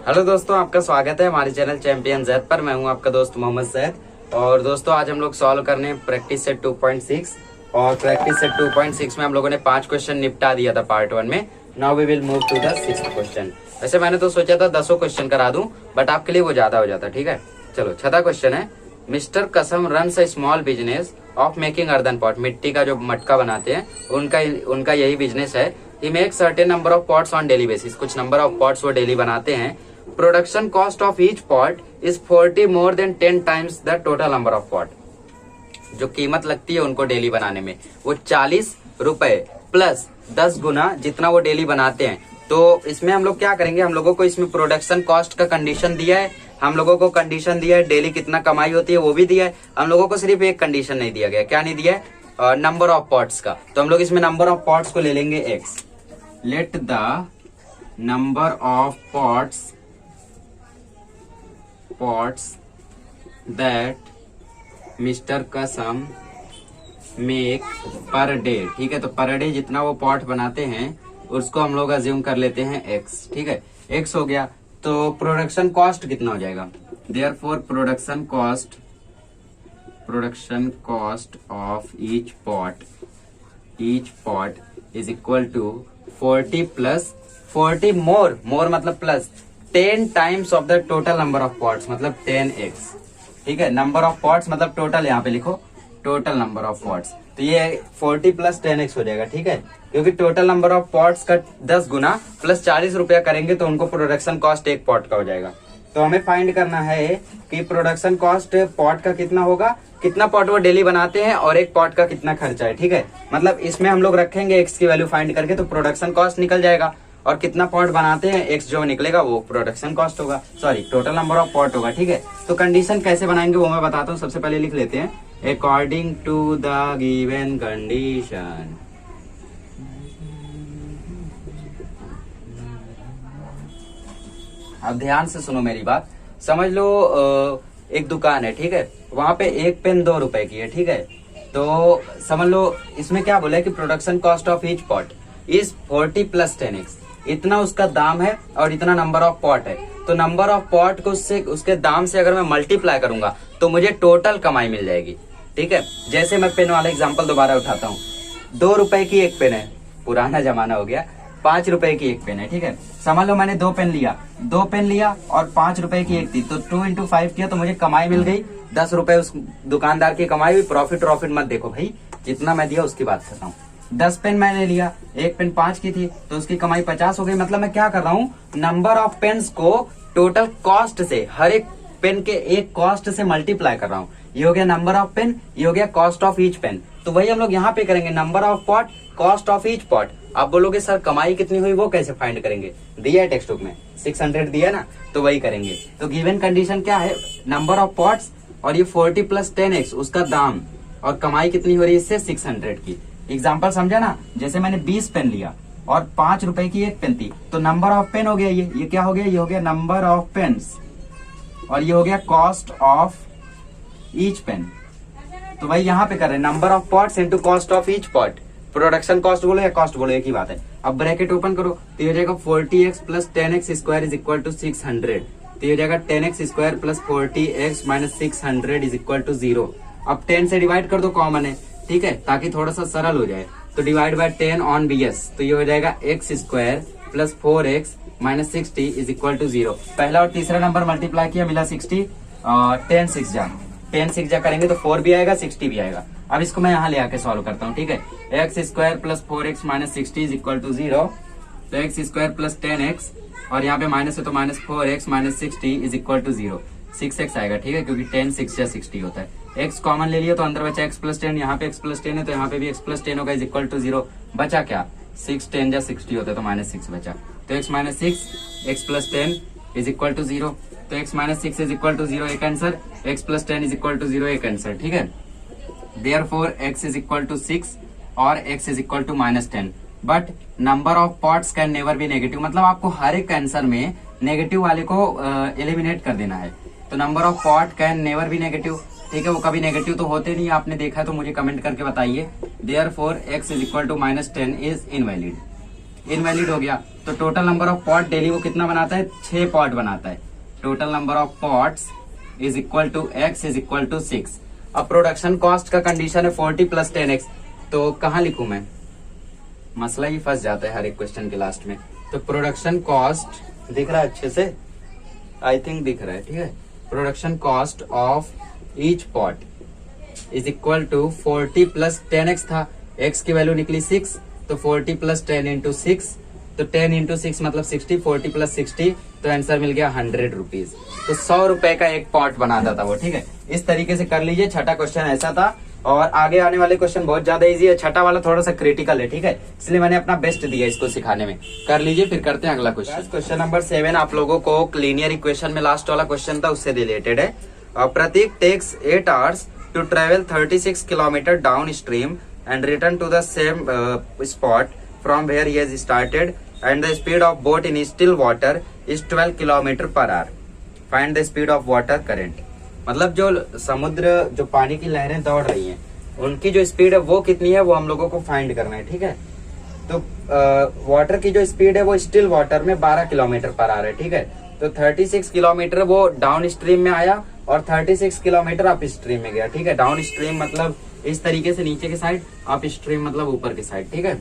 Hello दोस्तों, आपका स्वागत है हमारे चैनल चैंपियन जेड पर। मैं हूं आपका दोस्त मोहम्मद जैद। और दोस्तों आज हम लोग सॉल्व करने हैं प्रैक्टिस सेट 2.6। और प्रैक्टिस सेट 2.6 में हम लोगों ने 5 क्वेश्चन निपटा दिया था पार्ट 1 में। Now we will move to the 6th question. वैसे मैंने तो सोचा था 10 क्वेश्चन करा दूं, बट आपके लिए वो ज्यादा हो जाता। ठीक है, चलो 6वां क्वेश्चन है। मिस्टर कसम runs a small business of making earthen pot. मिट्टी का जो मटका बनाते हैं उनका यही बिजनेस है। He make certain number of pots on daily basis. कुछ नंबर ऑफ पॉट्स वो डेली बनाते हैं। Production cost of each pot is 40 more than 10 times the total number of pot. जो कीमत लगती है उनको डेली बनाने में वो 40 रुपए प्लस 10 गुना जितना वो डेली बनाते हैं। तो इसमें हम लोग क्या करेंगे, हम लोगों को इसमें प्रोडक्शन कॉस्ट का कंडीशन दिया है, हम लोगों को कंडीशन दिया है डेली कितना कमाई होती है वो भी दिया है। हम लोगों को सिर्फ एक कंडीशन नहीं दिया गया। क्या नहीं दिया है? नंबर ऑफ पॉट्स का। तो हम लोग इसमें नंबर ऑफ पॉट्स को ले लेंगे x। Let the number of pots that mister कसम मेक पर डे। ठीक है, तो पर डे जितना वो पॉट बनाते हैं उसको हम लोग अज्यूम कर लेते हैं x। ठीक है, x हो गया। तो प्रोडक्शन कॉस्ट कितना हो जाएगा? Therefore production cost of each pot is equal to 40 plus 40 more मतलब plus 10 times of the total number of pots, मतलब 10x। ठीक है, नंबर ऑफ पॉट्स मतलब टोटल, यहाँ पे लिखो टोटल नंबर ऑफ पॉट्स। तो ये 40 प्लस 10x हो जाएगा। ठीक है, क्योंकि टोटल नंबर ऑफ पॉट्स का 10 गुना प्लस 40 रुपया करेंगे तो उनको प्रोडक्शन कॉस्ट एक पॉट का हो जाएगा। तो हमें फाइंड करना है कि प्रोडक्शन कॉस्ट पॉट का कितना होगा, कितना पॉट वो डेली बनाते हैं और एक पॉट का कितना खर्चा है। ठीक है, मतलब इसमें हम लोग रखेंगे x की वैल्यू फाइंड करके, तो प्रोडक्शन कॉस्ट निकल जाएगा और कितना पॉट बनाते हैं x जो निकलेगा वो प्रोडक्शन कॉस्ट होगा, sorry total number of pot होगा। ठीक है, तो कंडीशन कैसे बनाएंगे वो मैं बताता हूँ। सबसे पहले लिख लेते हैं according to the given condition. अब ध्यान से सुनो मेरी बात, समझ लो एक दुकान है। ठीक है, वहां पे एक पेन 2 रुपए की है। ठीक है, तो समझ लो इसमें क्या बोला है कि production cost of each pot is 40 plus 10x। इतना उसका दाम है और इतना नंबर ऑफ पॉट है। तो नंबर ऑफ पॉट को उसके दाम से अगर मैं मल्टीप्लाई करूंगा तो मुझे टोटल कमाई मिल जाएगी। ठीक है, जैसे मैं पेन वाला एग्जांपल दोबारा उठाता हूँ। 2 रुपए की एक पेन है, पुराना जमाना हो गया। 5 रुपए की एक पेन है। ठीक है, समझ लो मैंने 2 पेन लिया और 5 रुपए की एक थी, तो 2 into 5 किया तो मुझे कमाई मिल गई 10 रुपए। उस दुकानदार की कमाई हुई। प्रॉफिट मत देखो भाई, जितना मैं दिया उसकी बात कर रहा हूँ। 10 पेन मैंने लिया, एक पेन 5 की थी तो उसकी कमाई 50 हो गई। मतलब मैं क्या कर रहा हूँ, नंबर ऑफ पेन्स को टोटल कॉस्ट से, हर एक पेन के एक कॉस्ट से मल्टीप्लाई कर रहा हूँ। ये हो गया नंबर ऑफ पेन, ये हो गया कॉस्ट ऑफ ईच पेन। तो वही हम लोग यहाँ पे करेंगे, number of pot cost of each pot. आप बोलोगे सर कमाई कितनी हुई वो कैसे फाइंड करेंगे? दिया है टेक्स्ट बुक में 600 दिया ना, तो वही करेंगे। तो गिवन कंडीशन क्या है, नंबर ऑफ पॉट्स और ये 40 प्लस 10x उसका दाम, और कमाई कितनी हो रही है इससे 600 की। एग्जाम्पल समझा ना, जैसे मैंने 20 पेन लिया और 5 रुपए की एक पेन थी, तो नंबर ऑफ पेन हो गया ये क्या हो गया, ये हो गया नंबर ऑफ पेन्स और ये हो गया कॉस्ट ऑफ ईच पेन। तो वही यहाँ पे कर रहे हैं, number of pots into cost of each pot. Production cost बोलो या कॉस्ट बोलो एक ही बात है। अब ब्रैकेट ओपन करो तो ये हो जाएगा 40x plus 10x square is equal to 600। तो ये हो जाएगा 10x square plus 40x minus 600 is equal to 0। अब 10 से डिवाइड कर दो, कॉमन है। ठीक है, ताकि थोड़ा सा सरल हो जाए। तो डिवाइड बाय 10 ऑन bs, तो ये हो जाएगा x square plus 4x minus 60 is equal to 0। पहला और तीसरा नंबर मल्टीप्लाई किया, मिला 60। 10 6 जा करेंगे तो 4 भी आएगा 60 भी आएगा। अब इसको मैं यहाँ ले आके सॉल्व करता हूँ। ठीक है, x square plus 4x minus 60 is equal to 0। तो x स्क्वायर प्लस 10x और यहाँ पे माइनस है तो minus 4x minus 60 is equal to 0। 6x आएगा। ठीक है, क्योंकि 10 6 या 60 होता है। x कॉमन ले लिया तो अंदर बचा x प्लस 10, यहाँ पे x प्लस 10 है तो यहाँ पे भी x प्लस 10 होगा इज इक्वल टू 0। बचा क्या, 6 10 या 60 होता है तो माइनस 6 बचा। तो x minus 6 x plus 10 is equal to 0। तो x minus 6 is equal to 0 एक answer, x plus 10 is equal to 0 एक आंसर। ठीक है, therefore x is equal to 6 और x is equal to minus 10। But number of pots can never be negative, मतलब आपको हर एक answer में negative वाले को एलिमिनेट कर देना है। तो number of pot can never be negative. ठीक है, वो कभी नेगेटिव तो होते नहीं, आपने देखा तो मुझे कमेंट करके बताइए। Therefore x is equal to minus 10 is invalid. Invalid हो गया। तो total number of pot daily वो कितना बनाता है, 6 पॉट बनाता है। Total number of pots is equal to x is equal to 6। अब प्रोडक्शन कॉस्ट का कंडीशन है 40 प्लस 10x, तो कहाँ लिखूं मैं, मसला ही फंस जाता है हर एक क्वेश्चन के लास्ट में। तो प्रोडक्शन कॉस्ट दिख रहा है अच्छे से, आई थिंक दिख रहा है, ठीक है। Production cost of each pot is equal to 40 plus 10x था, x की वैल्यू निकली 6, तो 40 प्लस 10 इंटू 6, तो 10 इंटू 6 मतलब 60, 40 प्लस 60, तो आंसर मिल गया 100 रुपीज। तो 100 रुपए का एक पॉट बनाता था वो, ठीक है। इस तरीके से कर लीजिए। छठा क्वेश्चन ऐसा था, और आगे आने वाले क्वेश्चन बहुत ज्यादा इजी है। छठा वाला थोड़ा सा क्रिटिकल है, ठीक है, इसलिए मैंने अपना बेस्ट दिया इसको सिखाने में। कर लीजिए, फिर करते हैं अगला क्वेश्चन। क्वेश्चन नंबर 7 आप लोगों को लीनियर इक्वेशन में लास्ट वाला क्वेश्चन था, उससे रिलेटेड है। Prateek takes 8 hours to travel 36 kilometre downstream and return to the same spot from where he has started and the speed of boat in still water is 12 kilometre per hour. Find the speed of water current. मतलब जो समुद्र, जो पानी की लहरें दौड़ रही हैं, उनकी जो स्पीड है वो कितनी है, वो हम लोगों को फाइंड करना है, ठीक है। तो वाटर की जो स्पीड है वो स्टिल वाटर में 12 किलोमीटर पर आ रहा है, ठीक है। तो 36 किलोमीटर वो डाउन स्ट्रीम में आया और 36 किलोमीटर अप स्ट्रीम में गया, ठीक है। डाउन स्ट्रीम मतलब इस तरीके से नीचे के साइड, अप स्ट्रीम मतलब ऊपर की साइड, ठीक है।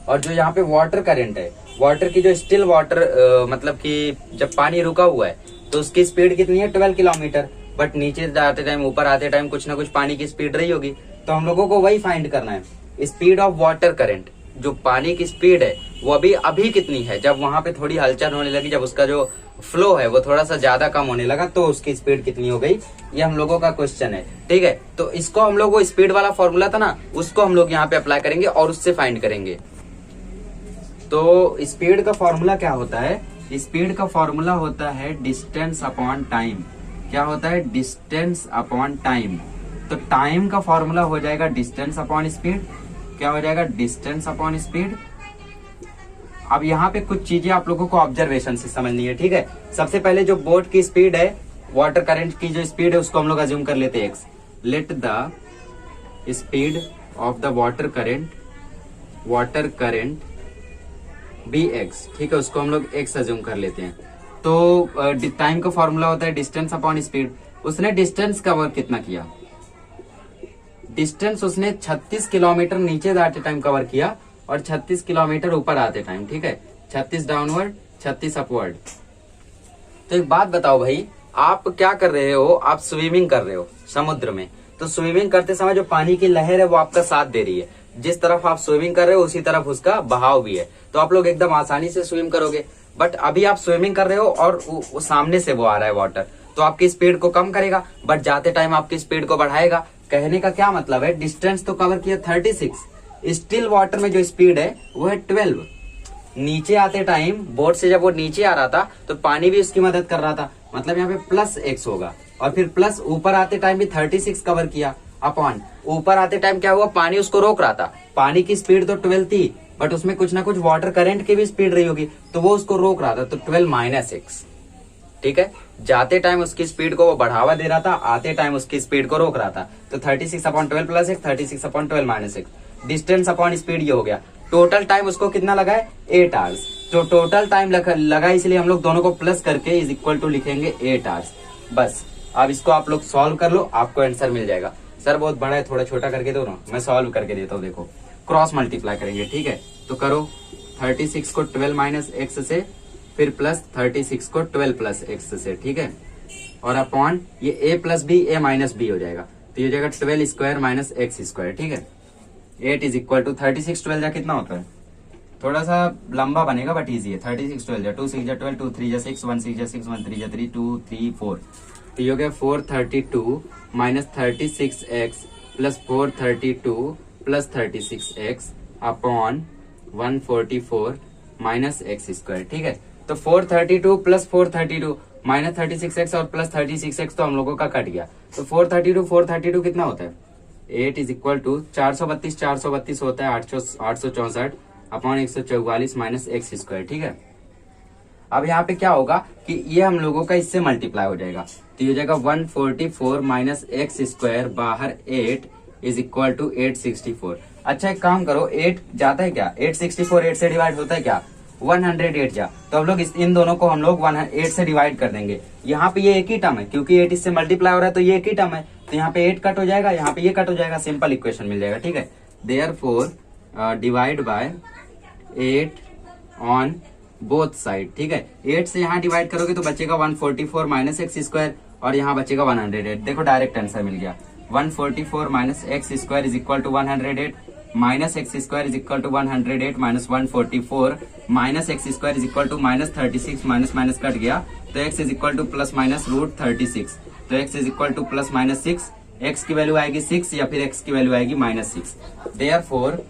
और जो यहाँ पे वाटर करंट है, वाटर की जो स्टिल वाटर मतलब कि जब पानी रुका हुआ है तो उसकी स्पीड कितनी है, 12 किलोमीटर। बट नीचे जाते टाइम, ऊपर आते टाइम कुछ ना कुछ पानी की स्पीड रही होगी, तो हम लोगों को वही फाइंड करना है। स्पीड ऑफ वाटर करंट, जो पानी की स्पीड है वो अभी कितनी है, जब वहां पे थोड़ी हलचल होने लगी, जब उसका जो फ्लो है वो थोड़ा सा ज्यादा कम होने लगा, तो उसकी स्पीड कितनी हो गई, ये हम लोगों का क्वेश्चन है, ठीक है। तो इसको हम लोग, वो स्पीड वाला फॉर्मूला था ना, उसको हम लोग यहाँ पे अप्लाई करेंगे और उससे फाइंड करेंगे। तो स्पीड का फॉर्मूला क्या होता है, स्पीड का फॉर्मूला होता है डिस्टेंस अपॉन टाइम। क्या होता है, डिस्टेंस अपॉन टाइम। तो टाइम का फॉर्मूला हो जाएगा डिस्टेंस अपॉन स्पीड। क्या हो जाएगा, डिस्टेंस अपॉन स्पीड। अब यहाँ पे कुछ चीजें आप लोगों को ऑब्जर्वेशन से समझनी है, ठीक है। सबसे पहले जो बोट की स्पीड है, वाटर करंट की जो स्पीड है, उसको हम लोग अज्यूम कर लेते हैं x। Let the speed of the water current be x, ठीक है, उसको हम लोग x अज्यूम कर लेते हैं। तो टाइम का फॉर्मूला होता है डिस्टेंस अपॉन स्पीड। उसने डिस्टेंस कवर कितना किया, डिस्टेंस उसने 36 किलोमीटर नीचे जाते टाइम कवर किया और 36 किलोमीटर ऊपर आते टाइम, ठीक है। 36 डाउनवर्ड, 36 अपवर्ड। तो एक बात बताओ भाई, आप क्या कर रहे हो, आप स्विमिंग कर रहे हो समुद्र में। तो स्विमिंग करते समय जो पानी की लहर है वो आपका साथ दे रही है, जिस तरफ आप स्विमिंग कर रहे हो उसी तरफ उसका बहाव भी है, तो आप लोग एकदम आसानी से स्विम करोगे। बट अभी आप स्विमिंग कर रहे हो और सामने से वो आ रहा है वाटर, तो आपकी स्पीड को कम करेगा, बट जाते टाइम आपकी स्पीड को बढ़ाएगा। कहने का क्या मतलब है, डिस्टेंस तो कवर किया 36, स्टिल वाटर में जो स्पीड है वो है 12। नीचे आते टाइम बोट से जब वो नीचे आ रहा था तो पानी भी उसकी मदद कर रहा था, मतलब यहाँ पे प्लस x होगा। और फिर प्लस ऊपर आते टाइम भी 36 कवर किया, अपॉन ऊपर आते टाइम क्या हुआ, पानी उसको रोक रहा था। पानी की स्पीड तो 12 थी, बट उसमें कुछ ना कुछ वाटर करंट की भी स्पीड रही होगी, तो वो उसको रोक रहा था, तो 12 माइनस x, ठीक है। जाते टाइम उसकी स्पीड को वो बढ़ावा दे रहा था, आते टाइम उसकी स्पीड को रोक रहा था। तो 36 upon 12 plus x, 36 upon 12 minus x। Distance upon speed ये हो गया। टोटल टाइम उसको कितना लगा है, 8 आवर्स। तो टोटल टाइम लगा, इसलिए हम लोग दोनों को प्लस करके इज इक्वल टू लिखेंगे 8 आवर्स। बस अब इसको आप लोग सॉल्व कर लो, आपको आंसर मिल जाएगा। सर बहुत बड़ा है, थोड़ा छोटा करके दो ना, मैं सॉल्व करके देता हूँ। देखो क्रॉस मल्टीप्लाई करेंगे, ठीक है। तो करो 36 को 12 माइनस x से, फिर प्लस 36 को 12 प्लस x से, ठीक है। और अपॉन ये a plus B, a minus B हो जाएगा, तो ये हो जाएगा 12 स्क्वायर माइनस x स्क्वायर, ठीक है। 8 इज इक्वल टू 36 12 जा कितना होता है, थोड़ा सा लंबा बनेगा बट इजी है। 36 12 जा 2 6 जा 12, 2 3 जा 6, 1 6 जा 6, 1 3 जा 3, 2 3 4, तो ये हो गया 432 minus 36x plus 432 plus 36x upon 144 minus x square, ठीक है। तो 432 प्लस 432 माइनस 36x और प्लस 36x तो हम लोगों का कट गया, तो 432 कितना होता है, 8 इज इक्वल टू 432 होता है 864 अपॉन 144 माइनस एक्स स्क्वायर, ठीक है। अब यहाँ पे क्या होगा कि ये हम लोगों का इससे मल्टीप्लाई हो जाएगा, तो ये हो जाएगा 144 माइनस एक्स स्क्वायर बाहर 8 इज इक्वल टू 864। अच्छा एक काम करो, 8 जाता है क्या, 864 8 से डिवाइड होता है क्या, 108 जा, तो हम लोग इन दोनों को हम लोग 8 से डिवाइड कर देंगे। यहाँ पे ये एक ही टर्म है, क्योंकि 8 इससे मल्टीप्लाई हो रहा है तो ये एक ही टर्म है, तो यहाँ पे 8 कट हो जाएगा, यहाँ पे ये कट हो जाएगा, सिंपल इक्वेशन मिल जाएगा। ठीक है, therefore divide by 8 on both side. ठीक है, 8 से यहाँ डिवाइड करोगे तो बचेगा 144 माइनस एक्स स्क्वायर, और यहाँ बचेगा 108। देखो डायरेक्ट आंसर मिल गया, 144 minus X square is equal to 108 minus X square is equal to 108 minus 144 minus X square is equal to minus 36, minus minus cut गया तो X is equal to plus minus root 36, तो X is equal to plus minus 6, X की value आएगी 6 या फिर X की value आएगी minus 6। Therefore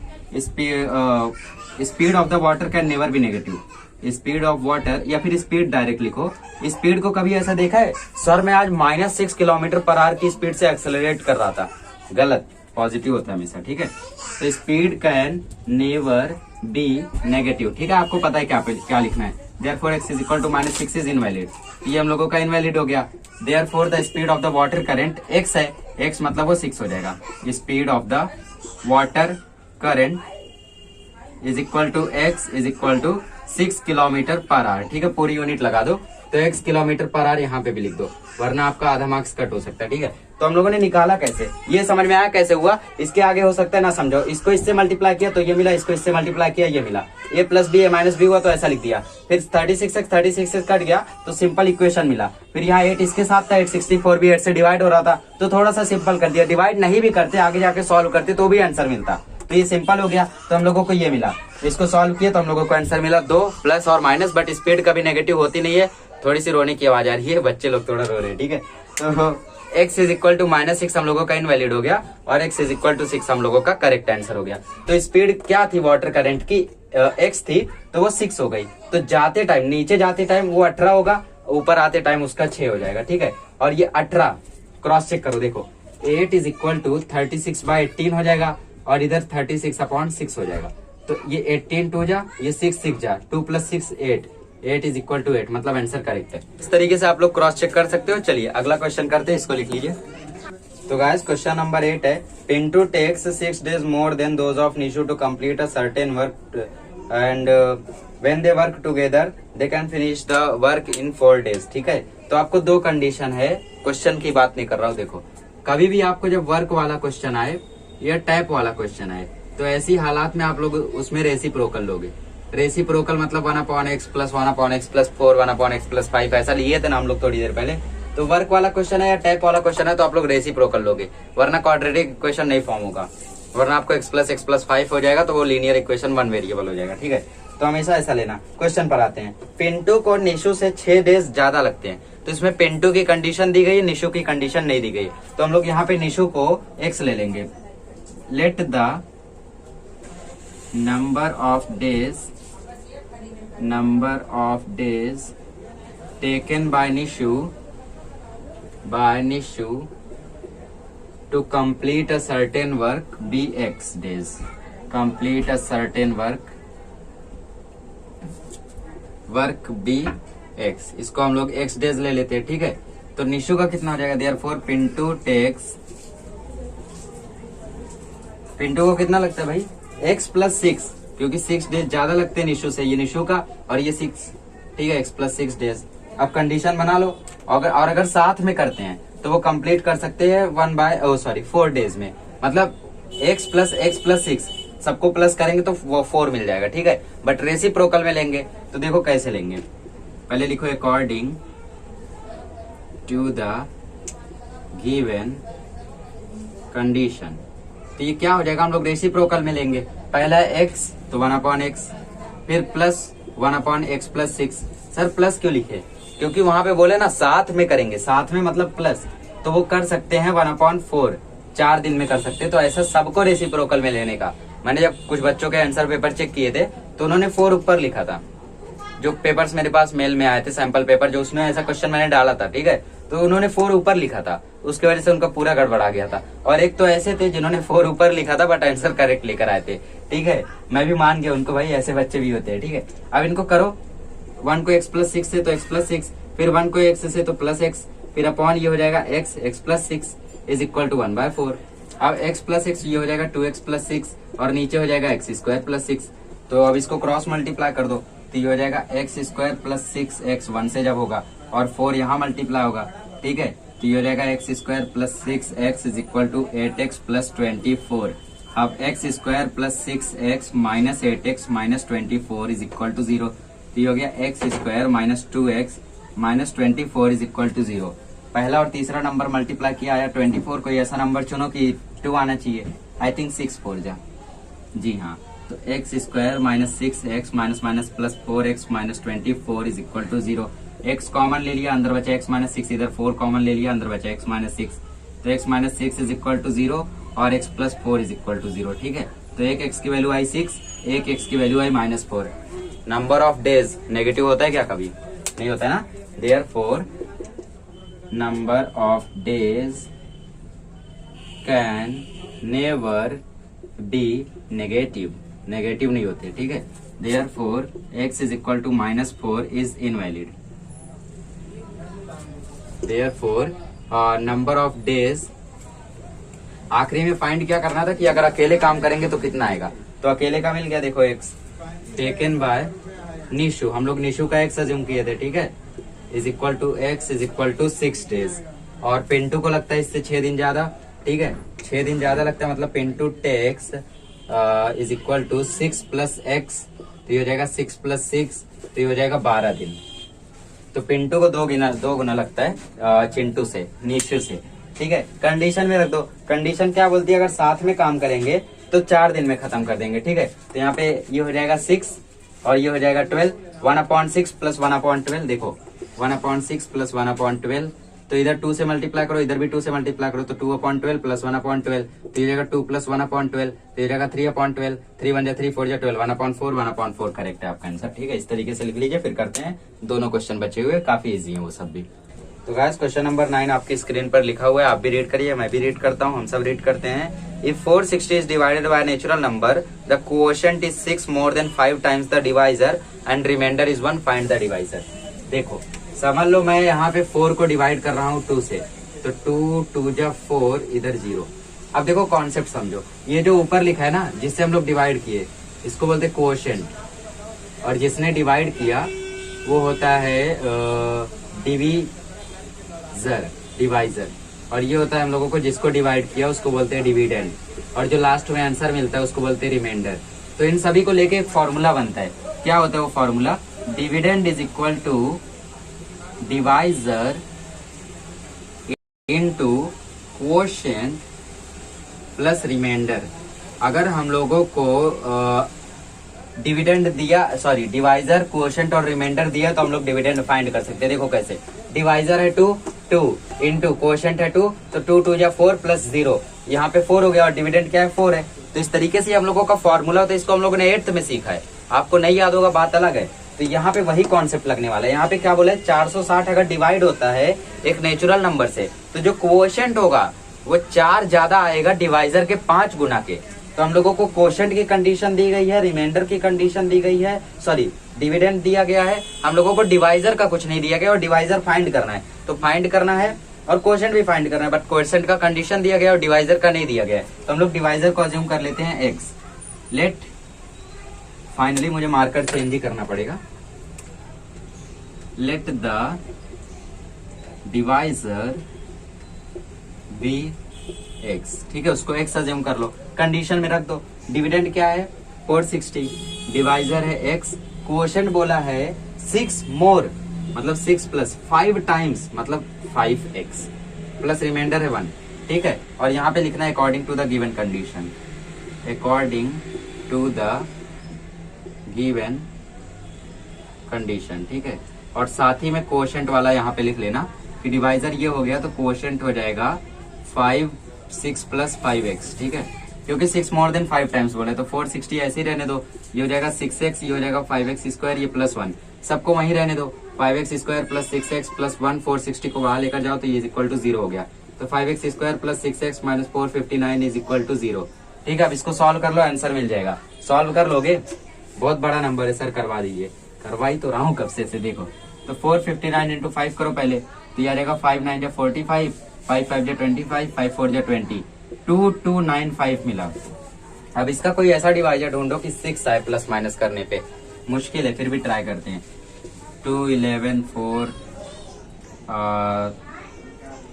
speed of the water can never be negative. Speed of water या फिर स्पीड डायरेक्ट लिखो। स्पीड को कभी ऐसा देखा है सर मैं आज -6 किलोमीटर पर आवर की स्पीड से एक्सेलरेट कर रहा था, गलत, पॉजिटिव होता है हमेशा। ठीक है, तो speed can never be negative. ठीक है, आपको पता है क्या लिखना है। Therefore X is equal to -6 is invalid, ये हम लोगों का इनवैलिड हो गया। Therefore the speed of the water current X है, एक्स मतलब वो 6 हो जाएगा। Speed of the water current is equal to X is equal to 6 kilometre per hour. ठीक है, पूरी यूनिट लगा दो, तो x किलोमीटर पर आवर यहाँ पे भी लिख दो, वरना आपका आधा मार्क्स कट हो सकता है। ठीक है, तो हम लोगों ने निकाला कैसे, ये समझ में आया कैसे हुआ। इसके आगे हो सकता है ना समझो, इसको इससे मल्टीप्लाई किया तो ये मिला, इसको इससे मल्टीप्लाई किया ये मिला, a plus B a minus B हुआ तो ऐसा लिख दिया। फिर 36x कट गया तो सिंपल इक्वेशन मिला। फिर यहाँ 8 इसके साथ था, 864 भी 8 से डिवाइड हो रहा था तो थोड़ा सा सिंपल कर दिया। डिवाइड नहीं भी करते, आगे जाके सॉल्व करते तो भी आंसर मिलता, तो ये सिंपल हो गया। तो हम लोगों को ये मिला, इसको सॉल्व किया तो हम लोगों को आंसर मिला 2 प्लस और माइनस, बट स्पीड कभी नेगेटिव होती नहीं है। थोड़ी सी रोने की आवाज आ रही है, बच्चे लोग थोड़ा रो रहे हैं। ठीक है, तो x इज इक्वल टू -6 हम लोगों का इनवैलिड हो गया और x इज इक्वल टू 6 हम लोगों का करेक्ट आंसर हो गया। तो स्पीड क्या थी वाटर करंट की, x थी तो वो 6 हो गई। तो जाते टाइम, नीचे जाते टाइम वो 18 होगा, ऊपर आते टाइम उसका 6 हो जाएगा। ठीक है, और ये 18 क्रॉस चेक करो, देखो 8 इज इक्वल टू 36/18 हो जाएगा और इधर 36/6 हो जाएगा। तो ये 18 2 जा, ये 6 6 जा, 2 + 6 8 इज इक्वल टू 8, मतलब आंसर करेक्ट है। इस तरीके से आप लोग क्रॉस चेक कर सकते हो। चलिए अगला क्वेश्चन करते हैं, इसको लिख लीजिए। तो गाइस क्वेश्चन नंबर 8 है, Pintu takes 6 days more than those of Nishu to complete a certain work and when they work together they can finish the work in 4 days। ठीक है, तो आपको 2 कंडीशन है, क्वेश्चन की बात नहीं कर रहा हूँ। देखो कभी भी आपको जब वर्क वाला क्वेश्चन आए या टाइप वाला क्वेश्चन आए तो ऐसी हालात में आप लोग उसमें रेसिप्रोकल लोगे। रेसिप्रोकल मतलब 1/x + 1/x + 4 1/x + 5 ऐसा लिए थे ना हम लोग थोड़ी देर पहले। तो वर्क वाला क्वेश्चन है या टाइप वाला क्वेश्चन है तो आप लोग रेसिप्रोकल लोगे, वरना क्वाड्रेटिक इक्वेशन नहीं फॉर्म होगा, वरना आपको x + 5 हो जाएगा तो वो लीनियर इक्वेशन 1 वेरिएबल हो जाएगा। ठीक है, तो हमेशा ऐसा लेना। क्वेश्चन पर आते हैं, पिंटू को निशु से 6 days ज्यादा लगते हैं। तो इसमें पिंटू की कंडीशन दी गई है, निशु की कंडीशन नहीं दी गई। तो हम लोग यहाँ पे निशु को x ले लेंगे। Let the number of days taken by Nishu to complete a certain work be x days. Complete a certain work be x, इसको हम लोग x days ले लेते हैं। ठीक है, तो निशु का कितना हो जाएगा, देयरफॉर पिंटू को कितना लगता है भाई, x + 6, क्योंकि 6 days ज्यादा लगते हैं निशु से, ये निशु का और ये 6। ठीक है, x + 6 days। अब कंडीशन बना लो, और अगर साथ में करते हैं तो वो कंप्लीट कर सकते हैं 4 days में, मतलब x + 6 सबको प्लस करेंगे तो वो 4 मिल जाएगा। ठीक है, बट रेसिप्रोकल में लेंगे तो देखो कैसे लेंगे, पहले लिखो according to the given condition. तो ये क्या हो जाएगा, हम लोग रेसिप्रोकल में लेंगे। पहला है x तो 1/x, फिर प्लस 1/x + 6। सर प्लस क्यों लिखे, क्योंकि वहां पे बोले ना साथ में करेंगे, साथ में मतलब प्लस, तो वो कर सकते हैं 1/4, 4 दिन में कर सकते हैं। तो ऐसा सबको रेसिप्रोकल में लेने का। मैंने जब कुछ बच्चों के आंसर पेपर चेक किए थे तो उन्होंने 4 ऊपर लिखा था, जो पेपर्स मेरे पास मेल में आए थे, सैंपल पेपर जो उसमें ऐसा क्वेश्चन मैंने डाला था। ठीक है, तो उन्होंने 4 ऊपर लिखा था, उसकी वजह से उनका पूरा गड़बड़ा गया था। और एक तो ऐसे थे जिन्होंने 4 ऊपर लिखा था बट आंसर करेक्ट लेकर आए थे। ठीक है, मैं भी मान गया उनको, भाई ऐसे बच्चे भी होते हैं। ठीक है, अब इनको करो, 1 को x + 6 से तो x + 6, फिर 1 को x से तो +x, फिर अपॉन ये हो जाएगा x + 6 इज इक्वल टू 1/4। अब x प्लस एक्स ये हो जाएगा 2x प्लस 6 और नीचे हो जाएगा एक्स स्क्वायर प्लस 6। तो अब इसको क्रॉस मल्टीप्लाई कर दो तो ये हो जाएगा एक्स स्क्वायर प्लस 6x 1 से जब होगा और 4 यहाँ मल्टीप्लाई होगा, ठीक है। तो ये हो जाएगा x square plus 6x is equal to 8x plus 24। अब x square plus 6x minus 8x minus 24 is equal to 0। तो ये हो गया x square minus 2x minus 24 is equal to 0। पहला और तीसरा नंबर मल्टीप्लाई किया आया 24। कोई ऐसा नंबर चुनो कि 2 आना चाहिए। आई थिंक 6 4 जा, जी हाँ। तो x square minus 6x minus minus plus 4x minus 24 is equal to 0। x common ले लिया, अंदर बचा x माइनस 6, इधर 4 कॉमन ले लिया, अंदर बचा x माइनस 6। तो x minus 6 is equal to 0 और x plus 4 is equal to 0, ठीक है। तो एक x की वैल्यू आई 6, एक x की वैल्यू आई minus 4। Number of days negative होता है क्या? कभी नहीं होता है ना। Therefore number of days can never be negative, negative नहीं होते, ठीक है। Therefore x is equal to minus 4 is invalid. Therefore number of days, आखिरी में फाइंड क्या करना था कि अगर अकेले काम करेंगे तो कितना आएगा। तो अकेले का मिल गया, देखो x टेकन बाय निशु, हम लोग निशु का x अज्यूम किए थे, ठीक है। Is equal to x is equal to 6 days और पिंटू को लगता है इससे 6 दिन ज्यादा, ठीक है। 6 दिन ज्यादा लगता है, मतलब Pintu takes is equal to 6 plus x. तो ये हो जाएगा 6 प्लस 6, तो ये हो जाएगा 12 दिन। तो पिंटू को 2 गुना लगता है चिंटू से, निशु से, ठीक है। कंडीशन में रख दो। कंडीशन क्या बोलती है? अगर साथ में काम करेंगे तो 4 दिन में खत्म कर देंगे, ठीक है। तो यहाँ पे ये हो जाएगा 6 और ये हो जाएगा 12। 1/6 प्लस 1/12, देखो 1/6 प्लस 1/12। तो इधर 2 से मल्टीप्लाई करो, इधर भी 2 से मल्टीप्लाई करो, तो 2/12 प्लस 1/12। तो ये जाएगा 2 प्लस 1/12, तो ये जाएगा 3/12। 3 1 3 4 12, 1/4 1/4 करेक्ट है आपका आंसर, ठीक है। इस तरीके से लिख लीजिए। फिर करते हैं दोनों क्वेश्चन बचे हुए, काफी इजी है वो सब भी। तो गाइस क्वेश्चन नंबर 9 आपकी स्क्रीन पर लिखा हुआ है, आप भी रीड करिए, मैं भी रीड करता हूँ, हम सब रीड करते हैं। If 460 is divided by natural number, the coefficient is 6 more than 5 times the divisor and remainder is 1, find the divisor. देखो समझ लो मैं यहाँ पे 4 को डिवाइड कर रहा हूँ 2 से, तो 2 2 जा 4, इधर 0। अब देखो कॉन्सेप्ट समझो, ये जो ऊपर लिखा है ना जिससे हम लोग डिवाइड किए, इसको बोलते हैं कोएफिशिएंट, और जिसने डिवाइड किया वो होता है डिवाइजर, और ये होता है हम लोगों को जिसको डिवाइड किया उसको बोलते हैं डिविडेंड, और जो लास्ट में आंसर मिलता है उसको बोलते हैं रिमाइंडर। तो इन सभी को लेके एक फॉर्मूला बनता है। क्या होता है वो formula? Dividend is equal to divisor into coefficient plus remainder. अगर हम लोगों को डिविडेंड दिया, सॉरी डिवाइजर, कोएफिशिएंट और रिमाइंडर दिया तो हम लोग डिविडेंड फाइंड कर सकते हैं। देखो कैसे, डिवाइजर है 2 इंटू कोएफिशिएंट है 2, तो 2 2 जा 4 प्लस 0, यहाँ पे 4 हो गया और डिविडेंड क्या है 4 है। तो इस तरीके से हम लोगों का फॉर्मूला होता है, इसको हम लोगों ने 8th में सीखा है, आपको नहीं याद होगा बात अलग है। तो यहाँ पे वही कॉन्सेप्ट लगने वाला है। यहाँ पे क्या बोला है, 460 अगर डिवाइड होता है एक नेचुरल नंबर से, तो जो कोएफिशिएंट होगा वो 4 ज्यादा आएगा डिवाइजर के 5 गुना के। तो हम लोगों को कोएफिशिएंट की कंडीशन दी गई है, रिमाइंडर की कंडीशन दी गई है, सॉरी डिविडेंड दिया गया है, हम लोगों को डिवाइजर का कुछ नहीं दिया गया और डिवाइजर फाइंड करना है। तो फाइंड करना है और कोएफिशिएंट भी फाइंड करना है, बट कोएफिशिएंट का कंडीशन दिया गया और डिवाइजर का नहीं दिया गया है। तो हम लोग डिवाइजर को अज्यूम कर लेते हैं x। लेट फाइनली मुझे मार्कर चेंज ही करना पड़ेगा। Let the divisor be x, ठीक है, उसको x अज्यूम कर लो, कंडीशन में रख दो। डिविडेंड क्या है 460, डिवाइजर है x, कोएफिशिएंट बोला है 6 मोर मतलब 6 प्लस 5 टाइम्स मतलब 5x, प्लस रिमाइंडर है 1, ठीक है। और यहाँ पे लिखना है according to the given condition, according to the given condition, ठीक है। और साथ ही में कोएफिशिएंट वाला यहाँ पे लिख लेना कि डिवाइजर ये हो गया तो कोएफिशिएंट हो जाएगा 6 प्लस 5x, ठीक है, क्योंकि 6 मोर देन 5 टाइम्स बोले तो 460 ऐसे ही रहने दो। ये हो जाएगा 6x, ये हो जाएगा 5x स्क्वायर, ये प्लस 1, सबको वहीं रहने दो। 5x square plus 6x plus 1, 460 को वहां लेकर जाओ तो ये इज इक्वल टू 0 हो गया। तो 5x square plus 6x minus 459 is equal to 0, ठीक है। अब इसको सॉल्व कर लो, आंसर मिल जाएगा। सॉल्व कर लोगे, बहुत बड़ा नंबर है सर, करवा दीजिए। करवाई तो रहा हूँ कब से देखो। तो 459 इंटू 5 करो पहले, तो ये आ जाएगा 5 9 जा 45, 5 5 जा 25, 5 4 जा 20, 2295 मिला। अब इसका कोई ऐसा डिवाइजर ढूंढो कि 6 आए प्लस माइनस करने पे, मुश्किल है, फिर भी ट्राई करते हैं। 2, 11, 4,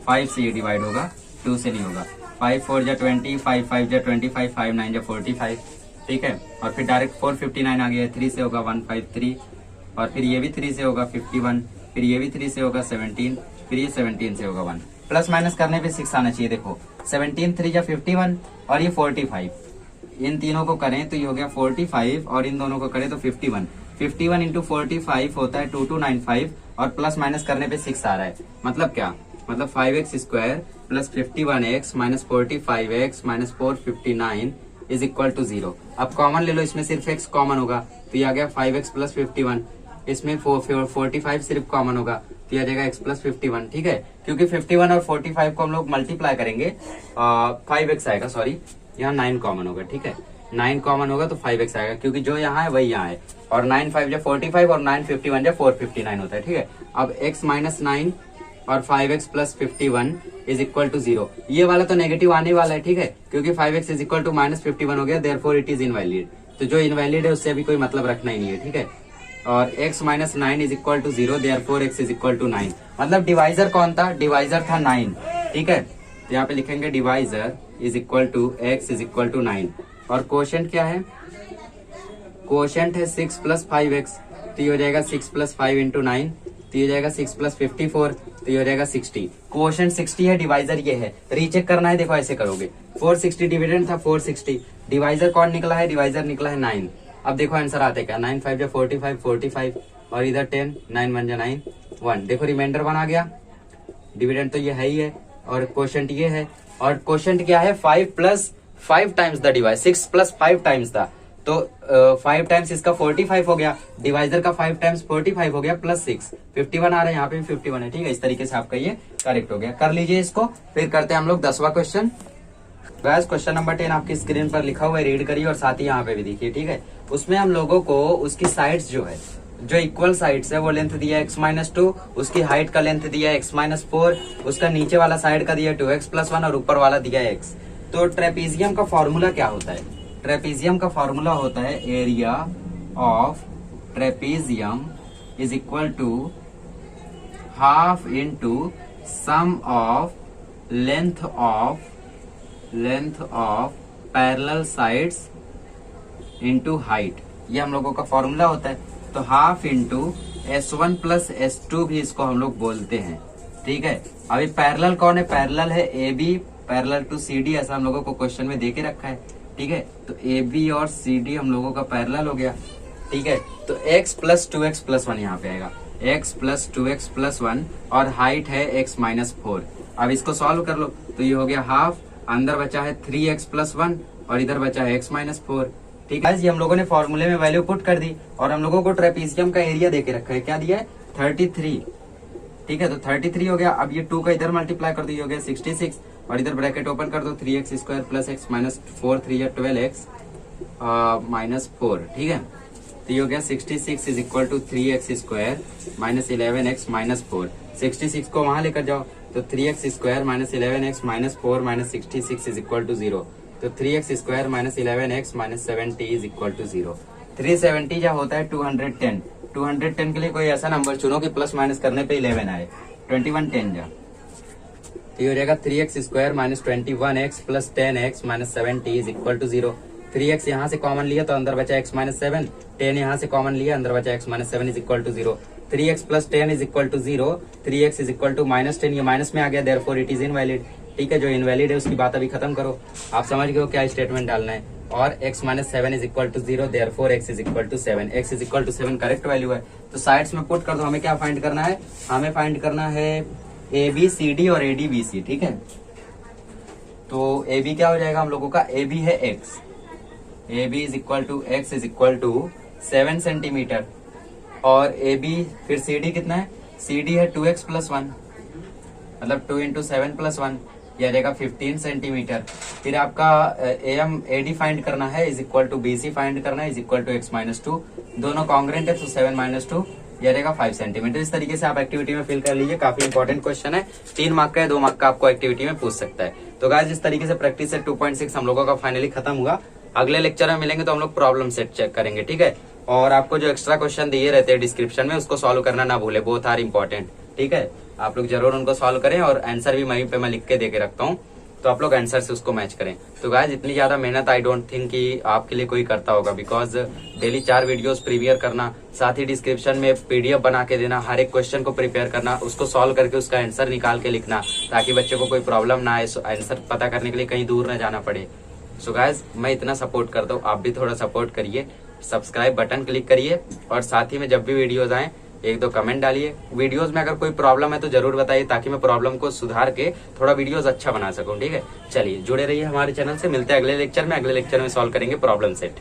5 से ये डिवाइड होगा, 2 से नहीं होगा। 5 4 जा 20, 5 5 जा 25, 5 9 जा 45, ठीक है। और फिर डायरेक्ट 459 आ गया, 3 से होगा 153, और फिर ये भी 3 से होगा 51, फिर ये भी 3 से होगा 17, फिर ये 17 से होगा 1। प्लस माइनस करने पे 6 आना चाहिए। देखो 17 3 जा 51 और ये 45, इन तीनों को करें तो ये हो गया 45 और इन दोनों को करें तो 51। 51 इंटू 45 होता है 2295 और प्लस माइनस करने पे 6 आ रहा है। मतलब क्या, मतलब 5x square plus 51x minus 45x minus 459 is equal to 0। अब कॉमन ले लो, इसमें सिर्फ x कॉमन होगा तो ये आ गया 5x प्लस 51। इसमें 45 सिर्फ कॉमन होगा तो ये आ जाएगा x प्लस 51, ठीक है। क्योंकि 51 और 45 को हम लोग मल्टीप्लाई करेंगे 5x आएगा, सॉरी यहाँ 9 कॉमन होगा, ठीक है। 9 कॉमन होगा तो 5x आएगा, क्योंकि जो यहाँ है वही यहाँ है। और 9 5 जा 45 और 9 51 जा 459 होता है, ठीक है। अब x माइनस 9 और 5x plus 51 is equal to 0। ये वाला तो नेगेटिव आने वाला है, ठीक है, क्योंकि 5x is equal to minus 51 हो गया, देयरफॉर इट इज इनवैलिड। तो जो इनवैलिड है उससे अभी कोई मतलब रखना ही नहीं है, ठीक है। और x minus 9 is equal to 0, therefore x is equal to 9। मतलब डिवाइजर कौन था, डिवाइजर था 9, ठीक है। तो यहाँ पे लिखेंगे divisor is equal to x is equal to 9। और कोशेंट क्या है, कोशेंट है 6 प्लस 5x, तो ये हो जाएगा 6 प्लस 5 इंटू 9, तो ये हो जाएगा 6 प्लस 54, तो ये हो जाएगा 60। कोशेंट 60 है, डिवाइजर ये है। रीचेक करना है, देखो ऐसे करोगे। 460 डिविडेंड था 460, डिवाइजर कौन निकला है, डिवाइजर निकला है 9। अब देखो आंसर आते क्या, 9 5 जा 45, 45 और इधर 10, 9 1 जा 9, 1। देखो रिमाइंडर 1 आ गया, डिविडेंड तो ये है ही है और कोशेंट ये है। और कोशेंट क्या है, 5 plus 5 times the device, 6 plus 5 times the, तो 5 टाइम्स इसका 45 हो गया, डिवाइजर का 5 टाइम्स 45 हो गया प्लस 6, 51 आ रहा है, यहाँ पे भी 51 है, ठीक है। इस तरीके से आपका ये करेक्ट हो गया। कर लीजिए इसको, फिर करते हैं हम लोग 10वां क्वेश्चन। गाइस क्वेश्चन नंबर 10 आपकी स्क्रीन पर लिखा हुआ है, रीड करिए और साथ ही यहाँ पे भी देखिए, ठीक है। उसमें हम लोगों को उसकी साइड्स जो है, जो इक्वल साइड्स है वो लेंथ दिया है x-2, उसकी हाइट का लेंथ दिया है x-4, उसका नीचे वाला साइड का दिया है 2x प्लस 1 और ऊपर वाला दिया है x। तो ट्रेपीजियम का फॉर्मूला क्या होता है, ट्रेपीजियम का फॉर्मूला होता है area of trapezium is equal to half into sum of length of parallel sides into height. ये हम लोगों का फॉर्मूला होता है। तो half into S1 plus S2 भी इसको हम लोग बोलते हैं, ठीक है। अभी पैरेलल कौन है, पैरेलल है AB पैरेलल टू CD, ऐसा हम लोगों को क्वेश्चन में दे के रखा है, ठीक है। तो AB और CD हम लोगों का पैरेलल हो गया, ठीक है। तो x प्लस 2x प्लस 1 यहाँ पे आएगा, x प्लस 2x प्लस 1 और हाइट है x माइनस 4। अब इसको सॉल्व कर लो तो ये हो गया हाफ, अंदर बचा है 3x प्लस 1 और इधर बचा है x माइनस 4, ठीक है। ये हम लोगों ने फॉर्मूले में वैल्यू पुट कर दी और हम लोगों को ट्रेपीजियम का एरिया देके रखा है, क्या दिया है 33, ठीक है। तो 33 हो गया। अब ये 2 का इधर मल्टीप्लाई कर दो, ये हो गया 66 और इधर ब्रैकेट ओपन कर दो, 3x square plus x minus 4, 3 या 12x माइनस 4, ठीक है। तो ये हो गया 66 is equal to 3x square minus 11x minus 4। 66 को वहां लेकर जाओ तो 3x square minus 11x minus 4 minus 66 is equal to 0। तो 3x square minus 11x minus 70 is equal to 0। 370 जो होता है 210, 210 के लिए कोई ऐसा नंबर चुनो कि प्लस माइनस करने पे 11 आए, 2110 जा। तो ये हो जाएगा 3x square minus 21x plus 10x minus 70 is equal to 0। 3x यहाँ से कॉमन लिया तो अंदर बचा x माइनस 7, 10 यहाँ से कॉमन लिया अंदर बचा x minus 7 is equal to 0। 3x plus 10 is equal to 0, 3x is equal to minus 10, ये माइनस में आ गया, देयरफॉर इट इज इनवैलिड, ठीक है। जो इनवैलिड है उसकी बात अभी खत्म करो, आप समझ गए हो क्या स्टेटमेंट डालना है। और x minus 7 is equal to 0, therefore x is equal to 7, x is equal to 7 correct value है। तो साइड्स में पुट कर दो। हमें क्या फाइंड करना है, हमें फाइंड करना है ABCD और ADBC, ठीक है। तो AB क्या हो जाएगा हम लोगों का, AB है x, AB is equal to x is equal to 7 centimetre और AB फिर CD कितना है, CD है 2x प्लस 1, मतलब 2 इंटू 7 प्लस 1, यह आ जाएगा 15 सेंटीमीटर। फिर आपका AD फाइंड करना है is equal to BC find करना है is equal to x minus 2, दोनों कॉन्ग्रेंट है तो 7 माइनस 2 ये रहेगा 5 सेंटीमीटर। इस तरीके से आप एक्टिविटी में फिल कर लीजिए, काफी इंपॉर्टेंट क्वेश्चन है, 3 मार्क का है, 2 मार्क का आपको एक्टिविटी में पूछ सकता है। तो गाइस इस तरीके से प्रैक्टिस सेट 2.6 हम लोगों का फाइनली खत्म हुआ। अगले लेक्चर में मिलेंगे तो हम लोग प्रॉब्लम सेट चेक करेंगे, ठीक है। और आपको जो एक्स्ट्रा क्वेश्चन दिए रहते हैं डिस्क्रिप्शन में, उसको सॉल्व करना ना भूले, बोथ आर इंपॉर्टेंट, ठीक है। आप लोग जरूर उनको सॉल्व करें और आंसर भी वहीं पे मैं लिख के दे के रखता हूँ, तो आप लोग आंसर से उसको मैच करें। तो गाइस इतनी ज्यादा मेहनत आई डोंट थिंक कि आपके लिए कोई करता होगा, बिकॉज डेली 4 वीडियोस प्रीवियर करना, साथ ही डिस्क्रिप्शन में पीडीएफ बना के देना, हर एक क्वेश्चन को प्रिपेयर करना, उसको सॉल्व करके उसका आंसर निकाल के लिखना, ताकि बच्चे को कोई प्रॉब्लम ना आए, आंसर पता करने के लिए कहीं दूर ना जाना पड़े। सो गाइस मैं इतना सपोर्ट करता हूँ, आप भी थोड़ा सपोर्ट करिए, सब्सक्राइब बटन क्लिक करिए और साथ ही में जब भी वीडियोज आए 1-2 कमेंट डालिए। वीडियोस में अगर कोई प्रॉब्लम है तो जरूर बताइए, ताकि मैं प्रॉब्लम को सुधार के थोड़ा वीडियोस अच्छा बना सकूं, ठीक है। चलिए जुड़े रहिए हमारे चैनल से, मिलते हैं अगले लेक्चर में। अगले लेक्चर में सॉल्व करेंगे प्रॉब्लम सेट।